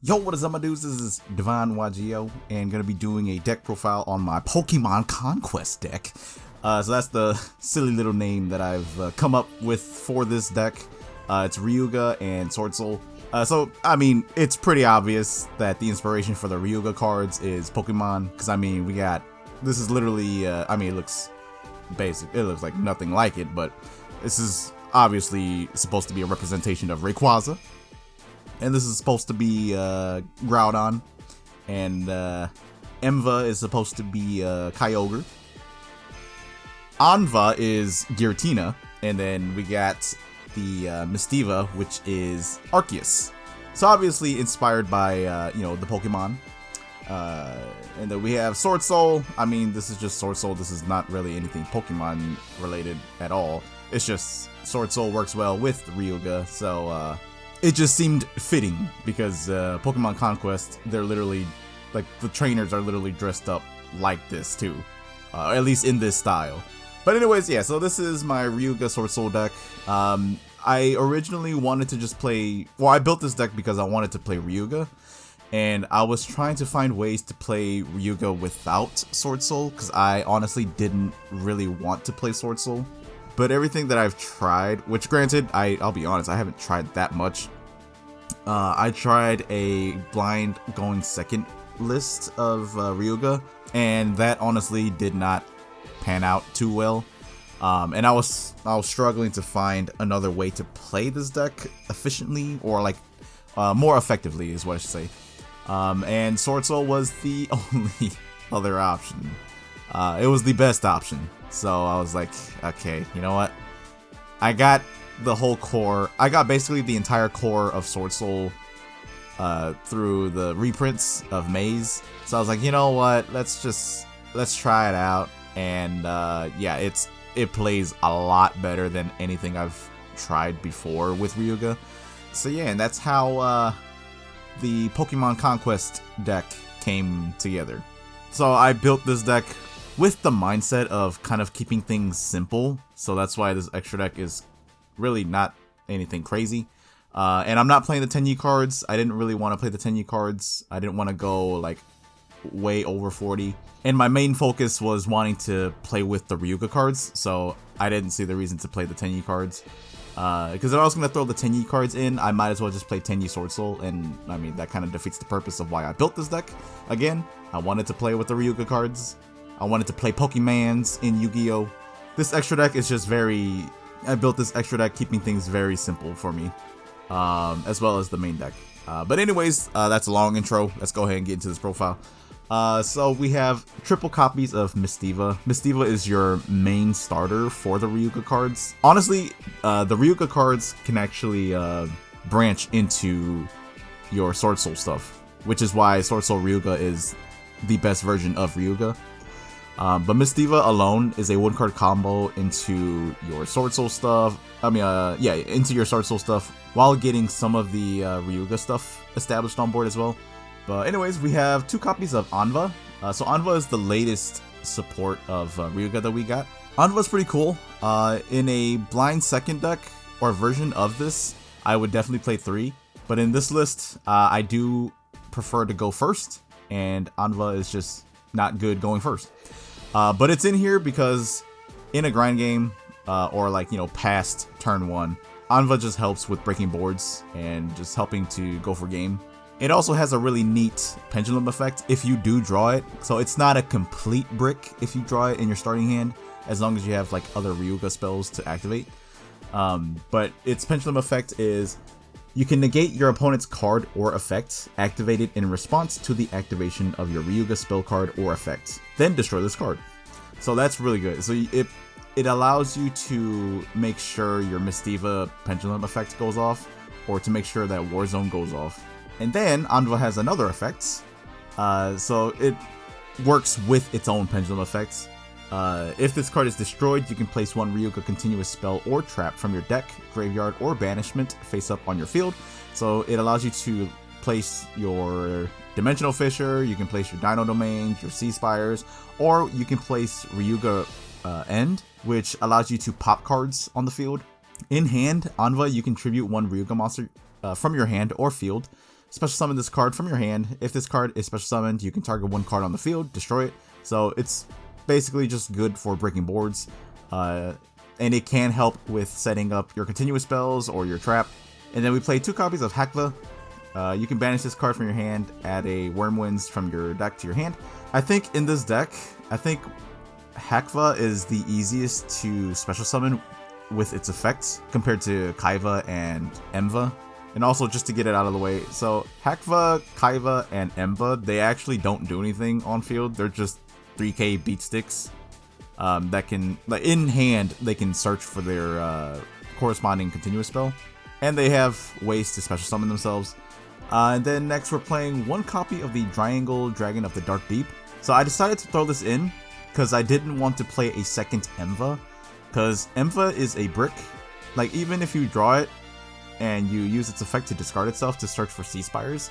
Yo, what is up, my dudes? This is DevineYGO, and gonna be doing a deck profile on my Pokemon Conquest deck. So that's the silly little name that I've come up with for this deck. It's RYU-GE and SWORDSOUL. So, I mean, it's pretty obvious that the inspiration for the RYU-GE cards is Pokemon, because, I mean, this is literally, I mean, it looks basic. It looks like nothing like it, but this is obviously supposed to be a representation of Rayquaza. And this is supposed to be Groudon, and Emva is supposed to be Kyogre. Anva is Giratina, and then we got the Mistiva, which is Arceus. So obviously inspired by the Pokemon. And then we have SWORDSOUL. I mean, this is just SWORDSOUL. This is not really anything Pokemon related at all. It's just SWORDSOUL works well with RYU-GE, so it just seemed fitting because Pokemon Conquest, they're literally, like, the trainers are literally dressed up like this too. At least in this style. But anyways, yeah, so this is my RYU-GE SWORDSOUL deck. I originally wanted to just play, well, I built this deck because I wanted to play RYU-GE. And I was trying to find ways to play RYU-GE without SWORDSOUL, because I honestly didn't really want to play SWORDSOUL. But everything that I've tried, which granted, I'll be honest, I haven't tried that much. I tried a blind going second list of RYU-GE, and that honestly did not pan out too well. And I was struggling to find another way to play this deck efficiently, or like more effectively is what I should say. And SWORDSOUL was the only other option. It was the best option. So I was like, okay, you know what? I got the whole core. I got basically the entire core of SWORDSOUL through the reprints of Maze. So I was like, you know what? Let's try it out. And yeah, it plays a lot better than anything I've tried before with RYU-GE. So yeah, and that's how the Pokemon Conquest deck came together. So I built this deck with the mindset of kind of keeping things simple, so that's why this extra deck is really not anything crazy. And I'm not playing the 10U cards. I didn't really want to play the 10U cards. I didn't want to go like way over 40. And my main focus was wanting to play with the RYU-GE cards, so I didn't see the reason to play the 10U cards. Because if I was going to throw the 10U cards in, I might as well just play 10U SWORDSOUL, and I mean, that kind of defeats the purpose of why I built this deck. Again, I wanted to play with the RYU-GE cards. I wanted to play Pokemans in Yu-Gi-Oh! This extra deck is just I built this extra deck keeping things very simple for me, as well as the main deck. But anyways, that's a long intro. Let's go ahead and get into this profile. So we have triple copies of Mistiva. Mistiva is your main starter for the RYU-GE cards. Honestly, the RYU-GE cards can actually branch into your SWORDSOUL stuff, which is why SWORDSOUL RYU-GE is the best version of RYU-GE. But Mistiva alone is a one-card combo into your SWORDSOUL stuff. Into your SWORDSOUL stuff, while getting some of the RYU-GE stuff established on board as well. But anyways, we have 2 copies of Anva. So Anva is the latest support of RYU-GE that we got. Anva is pretty cool. In a blind second deck or version of this, I would definitely play 3. But in this list, I do prefer to go first, and Anva is just not good going first. But it's in here because in a grind game, or like, past turn 1, Anva just helps with breaking boards and just helping to go for game. It also has a really neat pendulum effect if you do draw it. So it's not a complete brick if you draw it in your starting hand, as long as you have like other RYU-GE spells to activate. But its pendulum effect is you can negate your opponent's card or effect activated in response to the activation of your RYU-GE spell card or effect, then destroy this card. So that's really good. So it allows you to make sure your Mistiva pendulum effect goes off, or to make sure that Warzone goes off. And then Anva has another effect, so it works with its own pendulum effects. If this card is destroyed, you can place 1 RYU-GE continuous spell or trap from your deck, graveyard, or banishment face up on your field. So it allows you to place your Dimensional Fissure, you can place your Dino Domains, your Sea Spires, or you can place RYU-GE End, which allows you to pop cards on the field. In hand, Anva, you contribute 1 RYU-GE monster from your hand or field special summon this card from your hand. If this card is special summoned, you can target one card on the field, destroy it. So it's basically just good for breaking boards. And it can help with setting up your continuous spells or your trap. And then we play 2 copies of Hakva. You can banish this card from your hand, add a Wormwinds from your deck to your hand. I think in this deck, Hakva is the easiest to special summon with its effects compared to Kaiva and Emva. And also, just to get it out of the way, so Hakva, Kaiva, and Emva, they actually don't do anything on field. They're just 3k beat sticks that can, like, in hand, they can search for their corresponding continuous spell. And they have ways to special summon themselves. And then next we're playing 1 copy of the DevineYGO Dragon of the Dark Deep. So I decided to throw this in because I didn't want to play a second Emva. Because Emva is a brick. Like, even if you draw it and you use its effect to discard itself to search for Sea Spires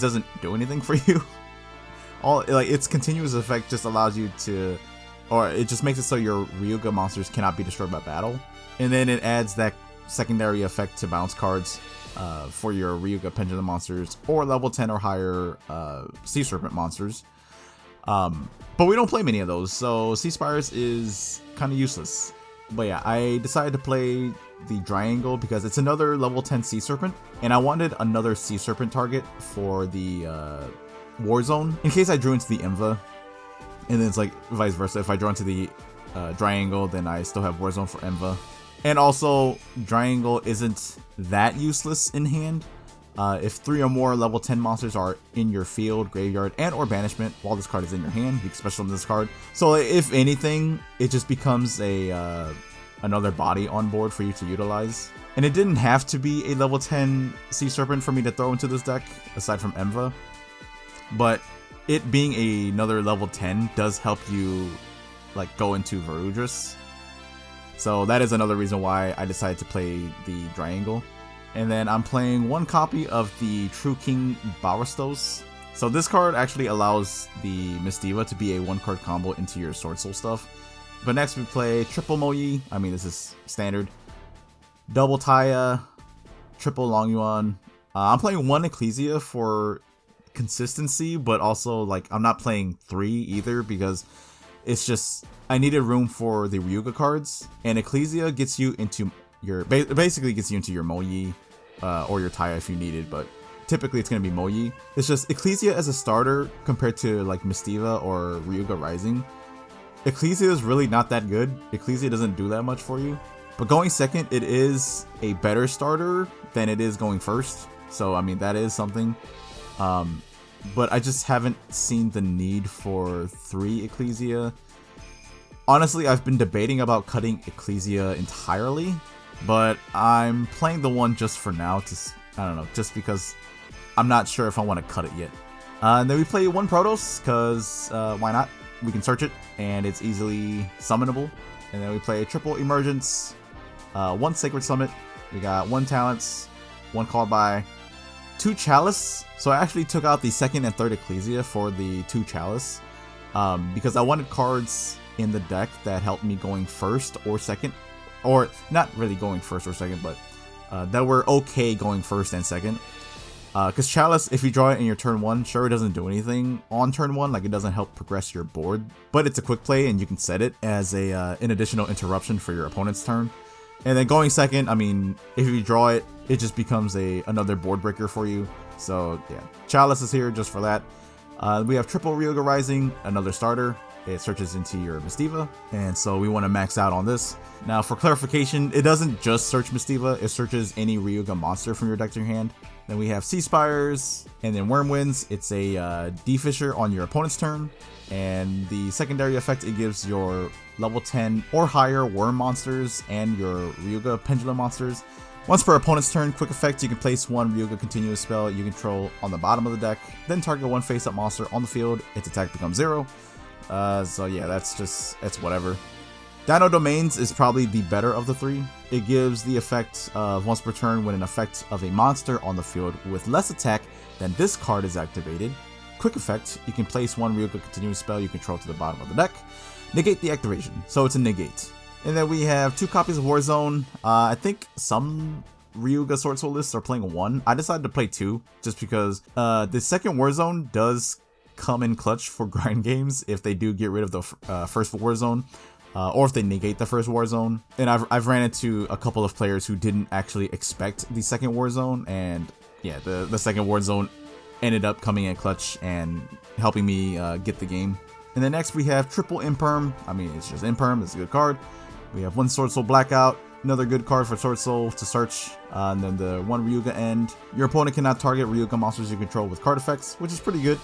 doesn't do anything for you. Its continuous effect just allows you to, or it just makes it so your RYU-GE monsters cannot be destroyed by battle. And then it adds that secondary effect to bounce cards for your RYU-GE Pendulum monsters or level 10 or higher Sea Serpent monsters. But we don't play many of those, so Sea Spires is kind of useless. But yeah, I decided to play the DevineYGO because it's another level 10 Sea Serpent, and I wanted another Sea Serpent target for the War Zone in case I drew into the Emva. And then it's like vice versa. If I draw into the DevineYGO, then I still have War Zone for Emva. And also, DevineYGO isn't that useless in hand. If 3 or more level 10 monsters are in your field, graveyard, and or banishment while this card is in your hand, you can special summon this card. So if anything, it just becomes a another body on board for you to utilize. And it didn't have to be a level 10 Sea Serpent for me to throw into this deck, aside from Emva. But it being another level 10 does help you like go into Verudris. So that is another reason why I decided to play the DevineYGO. And then I'm playing 1 copy of the True King Barastos. So this card actually allows the Mistiva to be a 1-card combo into your Swordsoul stuff. But next we play triple Moyi. I mean, this is standard. Double Taya, triple Longyuan. I'm playing 1 Ecclesia for consistency, but also like I'm not playing 3 either because it's just I needed room for the RYU-GE cards, and Ecclesia gets you into your basically gets you into your Moyi or your Taya if you need it, but typically it's gonna be Moyi. It's just Ecclesia as a starter compared to like Mistiva or RYU-GE Rising. Ecclesia is really not that good. Ecclesia doesn't do that much for you, but going second, it is a better starter than it is going first. So I mean that is something. But I just haven't seen the need for 3 Ecclesia. Honestly, I've been debating about cutting Ecclesia entirely, but I'm playing the 1 just for now, I don't know, just because I'm not sure if I want to cut it yet. And then we play 1 Protoss, because why not? We can search it, and it's easily summonable. And then we play a triple Emergence, 1 Sacred Summit, we got 1 Talents, 1 Called By, 2 Chalice. So I actually took out the 2nd and 3rd Ecclesia for the 2 Chalice, because I wanted cards in the deck that helped me going first or second, or not really going first or second, but that were okay going first and second. Because Chalice, if you draw it in your turn 1, sure, it doesn't do anything on turn 1, like it doesn't help progress your board, but it's a quick play and you can set it as an additional interruption for your opponent's turn. And then going second, I mean, if you draw it, it just becomes another board breaker for you. So yeah, Chalice is here just for that. We have triple RYU-GE Rising, another starter. It searches into your Mistiva, and so we want to max out on this. Now for clarification, it doesn't just search Mistiva, it searches any RYU-GE monster from your deck to your hand. Then we have Sea Spires, and then Wormwinds. It's a D-Fisher on your opponent's turn, and the secondary effect, it gives your level 10 or higher Worm monsters and your RYU-GE Pendulum monsters. Once per opponent's turn, quick effect, you can place 1 RYU-GE continuous spell you control on the bottom of the deck, then target 1 face-up monster on the field, its attack becomes 0. So yeah, that's whatever. Dino Domains is probably the better of the 3. It gives the effect of once per turn when an effect of a monster on the field with less attack than this card is activated. Quick effect, you can place 1 RYU-GE continuous spell you control to the bottom of the deck. Negate the activation, so it's a negate. And then we have 2 copies of Warzone. I think some RYU-GE SWORDSOUL lists are playing 1. I decided to play 2 just because the second Warzone does come in clutch for grind games if they do get rid of the first Warzone. Or if they negate the first Warzone. And I've ran into a couple of players who didn't actually expect the second Warzone, and yeah, the second Warzone ended up coming in clutch and helping me get the game. And then next we have triple Imperm. I mean, it's just Imperm, it's a good card. We have one SWORDSOUL Blackout, another good card for SWORDSOUL to search, and then the one RYU-GE End. Your opponent cannot target RYU-GE monsters you control with card effects, which is pretty good.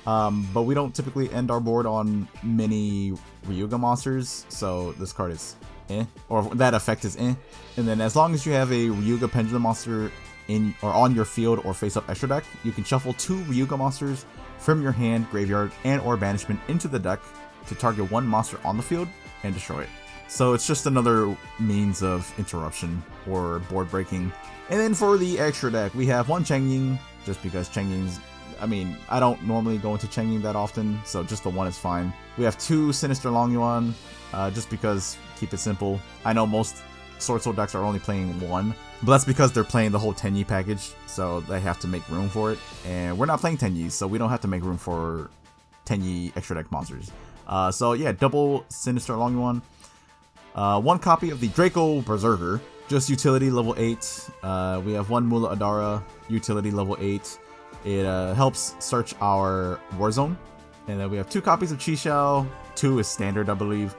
But we don't typically end our board on many RYU-GE monsters, so this card is eh, or that effect is eh. And then as long as you have a RYU-GE Pendulum monster in or on your field or face-up extra deck, you can shuffle 2 RYU-GE monsters from your hand, graveyard, and or banishment into the deck to target 1 monster on the field and destroy it. So it's just another means of interruption or board breaking. And then for the extra deck, we have one Changying, just because Changying's, I mean, I don't normally go into Changying that often, so just the one is fine. We have 2 Sinister Longyuan, just because, keep it simple. I know most SWORDSOUL decks are only playing 1, but that's because they're playing the whole Tenyi package, so they have to make room for it. And we're not playing Tenyis, so we don't have to make room for Tenyi extra deck monsters. So yeah, double Sinister Longyuan. 1 copy of the Draco Berserker, just utility level 8. We have 1 Mula Adara, utility level 8. It helps search our Warzone. And then we have 2 copies of Chi-Xiao. 2 is standard, I believe.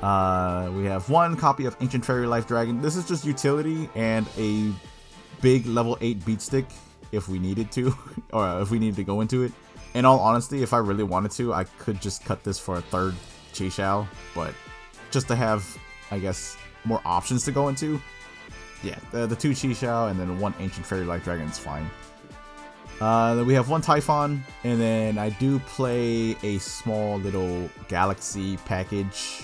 We have 1 copy of Ancient Fairy Life Dragon. This is just utility and a big level 8 beat stick if we needed to, or if we needed to go into it. In all honesty, if I really wanted to, I could just cut this for a 3rd Chi-Xiao, but just to have, I guess, more options to go into, yeah, the 2 Chi-Xiao and then 1 Ancient Fairy Life Dragon is fine. Then we have 1 Typhon, and then I do play a small little Galaxy package.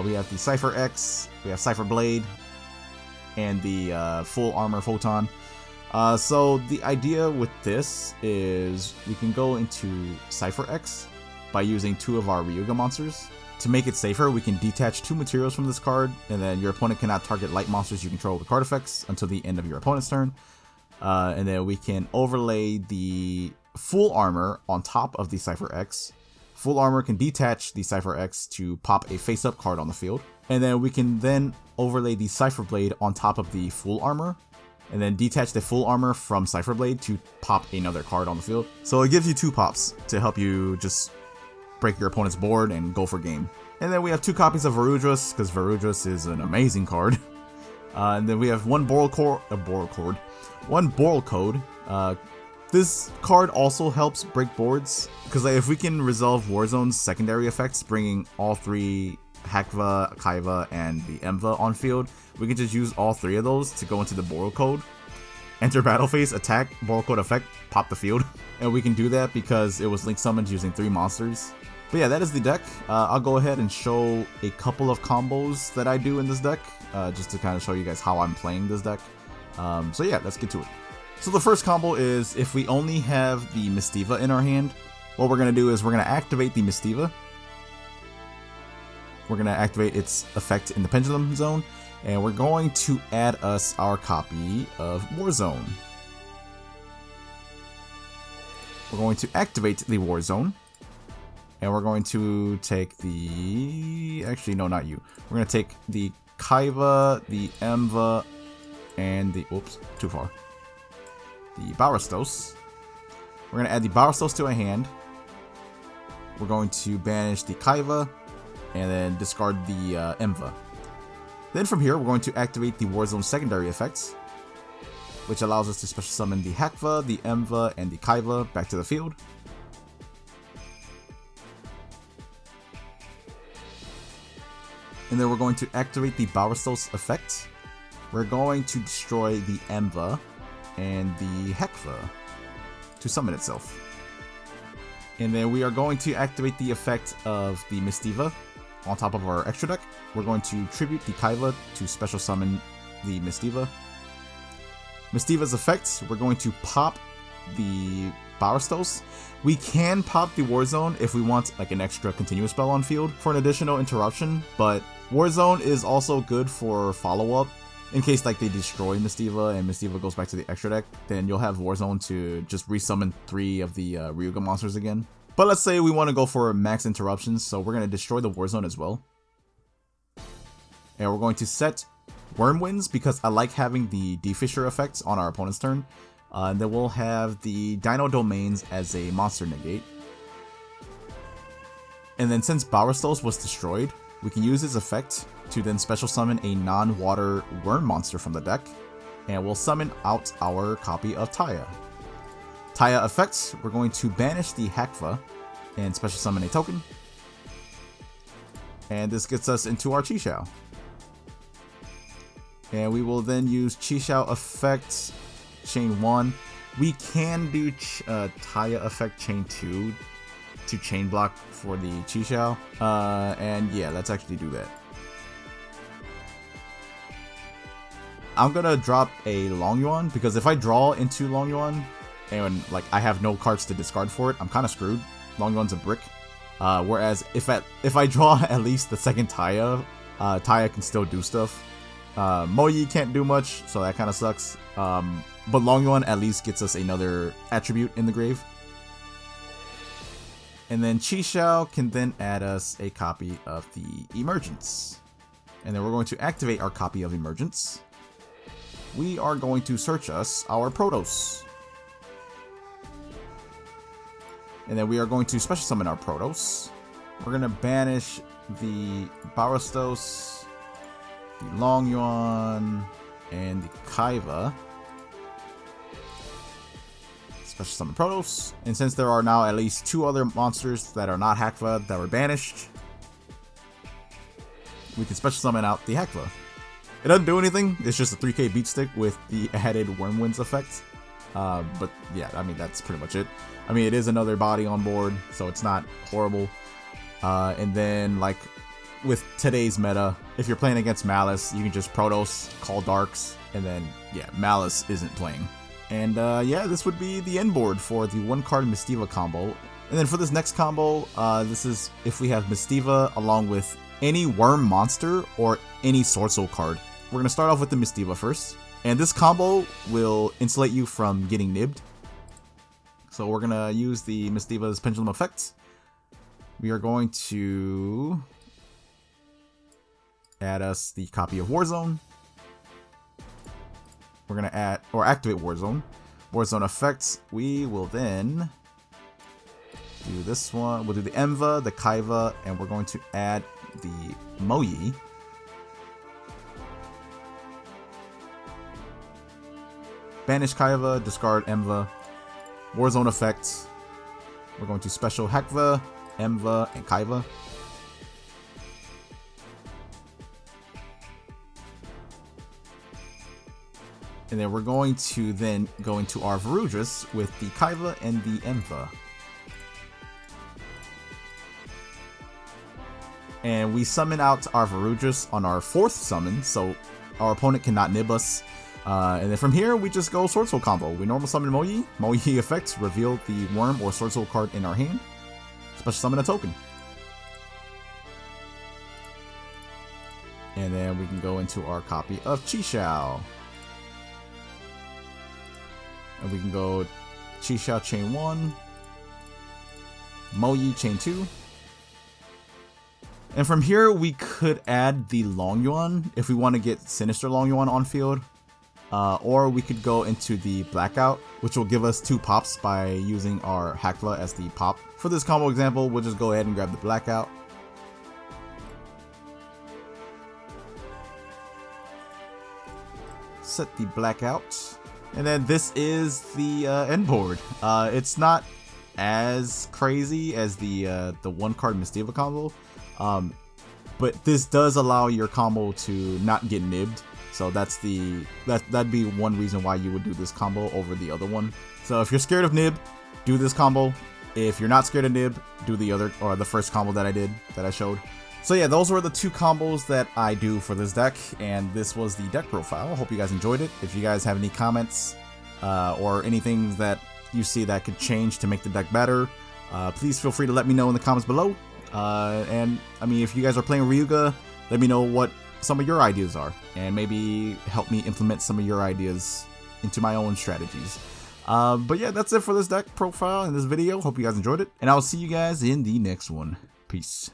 We have the Cypher X, we have Cypher Blade, and the Full Armor Photon. So the idea with this is we can go into Cypher X by using 2 of our RYU-GE monsters. To make it safer, we can detach 2 materials from this card, and then your opponent cannot target light monsters you control with card effects until the end of your opponent's turn. And then we can overlay the Full Armor on top of the Cypher X. Full Armor can detach the Cypher X to pop a face-up card on the field. And then we can then overlay the Cypher Blade on top of the Full Armor, and then detach the Full Armor from Cypher Blade to pop another card on the field. So it gives you 2 pops to help you just break your opponent's board and go for game. And then we have 2 copies of Varudras, because Varudras is an amazing card. And then we have 1 Boral Code. This card also helps break boards, because if we can resolve Warzone's secondary effects, bringing all 3 Hakva, Kaiva, and the Emva on field, we can just use all 3 of those to go into the Boral Code. Enter battle phase, attack, Boral Code effect, pop the field. And we can do that because it was link summoned using 3 monsters. But yeah, that is the deck. I'll go ahead and show a couple of combos that I do in this deck, just to kind of show you guys how I'm playing this deck. So yeah, let's get to it. So the first combo is, if we only have the Mistiva in our hand, what we're going to do is we're going to activate the Mistiva. We're going to activate its effect in the Pendulum Zone, and we're going to add us our copy of Warzone. We're going to activate the Warzone, and we're going to take the... Actually, no, not you. We're going to take the Kaiva, the Emva, and the... Oops, too far. The Barastos. We're going to add the Barastos to a hand. We're going to banish the Kaiva, and then discard the Emva. Then from here, we're going to activate the Warzone secondary effects, which allows us to special summon the Hakva, the Emva, and the Kaiva back to the field. And then we're going to activate the Barastos effect. We're going to destroy the Emva and the Hakva to summon itself. And then we are going to activate the effect of the Mistiva on top of our extra deck. We're going to tribute the Kaiva to special summon the Mistiva. Mistiva's effects, we're going to pop the Barastos. We can pop the Warzone if we want like an extra continuous spell on field for an additional interruption, but Warzone is also good for follow-up in case like they destroy Mistiva and Mistiva goes back to the extra deck, then you'll have Warzone to just resummon 3 of the RYU-GE monsters again. But let's say we want to go for max interruptions, so we're going to destroy the Warzone as well. And we're going to set Wormwinds because I like having the Defisher effects on our opponent's turn. And then we'll have the Dino Domains as a monster negate. And then since Barastos was destroyed, we can use his effect to then special summon a non-water worm monster from the deck. And we'll summon out our copy of Taya. Taya effects, we're going to banish the Hakva and special summon a token. And this gets us into our Chixiao. And we will then use Chixiao effect chain 1. We can do Taya effect chain 2 to chain block for the Chixiao. And yeah, let's actually do that. I'm gonna drop a Long Yuan because if I draw into Long Yuan and like I have no cards to discard for it, I'm kind of screwed. Long Yuan's a brick. Whereas if I draw at least the second Taya, Taya can still do stuff. Moyi can't do much, so that kind of sucks. But Long Yuan at least gets us another attribute in the grave. And then Chixiao can then add us a copy of the Emergence. And then we're going to activate our copy of Emergence. We are going to search us our Protoss. And then we are going to special summon our Protoss. We're going to banish the Barastos, the Long Yuan, and the Kaiva. Special summon Protoss. And since there are now at least 2 other monsters that are not Hakva that were banished, we can special summon out the Hakva. It doesn't do anything, it's just a 3k beat stick with the added Wormwinds effect. But yeah, I mean, that's pretty much it. I mean, it is another body on board, so it's not horrible. And then, like, with today's meta, if you're playing against Malice, you can just Protoss, call Darks, and then, yeah, Malice isn't playing. And yeah, this would be the end board for the 1-card Mistiva combo. And then for this next combo, this is if we have Mistiva along with any Worm monster or any SwordSoul card. We're going to start off with the Mistiva first. And this combo will insulate you from getting nibbed. So we're going to use the Mistiva's Pendulum effect. We are going to add us the copy of Warzone. We're going to add or activate Warzone. Warzone effects. We will then do this one. We'll do the Emva, the Kaiva, and we're going to add the Moyi. Banish Kaiva, discard Emva. Warzone effects. We're going to special Hakva, Emva, and Kaiva. And then we're going to then go into our Varudras with the Kaiva and the Emva. And we summon out our Varudras on our 4th summon, so our opponent cannot nib us. And then from here, we just go SwordSoul combo. We normal summon Moyi. Moyi effects, reveal the Worm or SwordSoul card in our hand. Special summon a token. And then we can go into our copy of Chixiao. And we can go Chixiao chain 1, Moyi chain 2. And from here, we could add the Long Yuan if we want to get Sinister Long Yuan on field. Or we could go into the Blackout, which will give us 2 pops by using our Hakva as the pop. For this combo example, we'll just go ahead and grab the Blackout. Set the Blackout. And then this is the end board. It's not as crazy as the 1-card Mistiva combo. But this does allow your combo to not get nibbed. So that'd be one reason why you would do this combo over the other one. So if you're scared of nib, do this combo. If you're not scared of nib, do the other or the first combo that I showed. So yeah, those were the 2 combos that I do for this deck, and this was the deck profile. I hope you guys enjoyed it. If you guys have any comments or anything that you see that could change to make the deck better, please feel free to let me know in the comments below. And I mean, if you guys are playing RYU-GE, let me know what some of your ideas are, and maybe help me implement some of your ideas into my own strategies. But yeah, that's it for this deck profile in this video. Hope you guys enjoyed it, and I'll see you guys in the next one. Peace.